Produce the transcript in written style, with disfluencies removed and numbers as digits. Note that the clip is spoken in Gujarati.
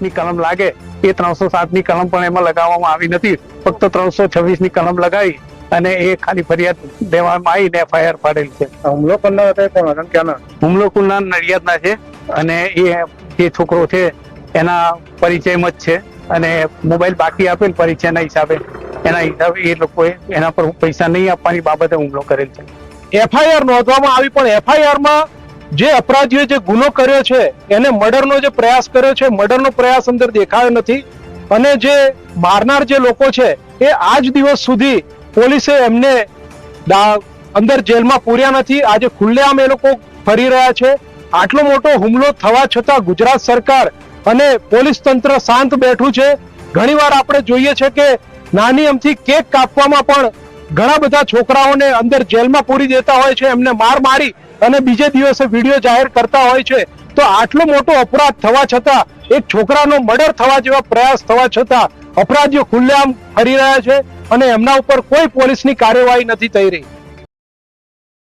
ની કલમ લાગે એ 307 ની કલમ પણ એમાં લગાવવામાં આવી નથી. ફક્ત 326 ની કલમ લગાવી અને એ ખાલી ફરિયાદ દેવામાં આવીને FIR ફાડેલી છે. હુમલો કરનાર હતા કોણ હતા, ક્યાંના? હુમલો કરનાર નડિયાદના છે અને એ જે છોકરો છે એના પરિચયમાં જ છે અને મોબાઈલ બાકી આપેલ પરિચયના હિસાબે એ લોકોએ એના પર પૈસા નહીં આપવાની બાબતે હુમલો કરેલ છે. FIR નોંધવામાં આવી, પણ FIR માં જે અપરાધીએ જે ગુનો કર્યો છે એને મર્ડરનો જે પ્રયાસ કર્યો છે, મર્ડરનો પ્રયાસ અંદર દેખાયો નથી. અને જે મારનાર જે લોકો છે એ આજ દિવસ સુધી પોલીસે એમને અંદર જેલમાં પૂર્યા નથી. આજે ખુલ્લેઆમ એ લોકો ફરી રહ્યા છે. આટલો મોટો હુમલો થવા છતાં ગુજરાત સરકાર અને પોલીસ તંત્ર શાંત બેઠું છે. ઘણીવાર આપણે જોઈએ છે કે નાની અમથી કેક કાપવામાં પણ ઘણા બધા છોકરાઓને અંદર જેલમાં પૂરી દેતા હોય છે, એમને માર મારી અને બીજે દિવસે વિડીયો જાહેર કરતા હોય છે. તો આટલો મોટો અપરાધ થવા છતાં, એક છોકરાનો મર્ડર થવા જેવા પ્રયાસ થવા છતાં અપરાધીઓ ખુલ્લેઆમ ફરી રહ્યા છે અને એમના ઉપર કોઈ પોલીસની કાર્યવાહી નથી થઈ રહી.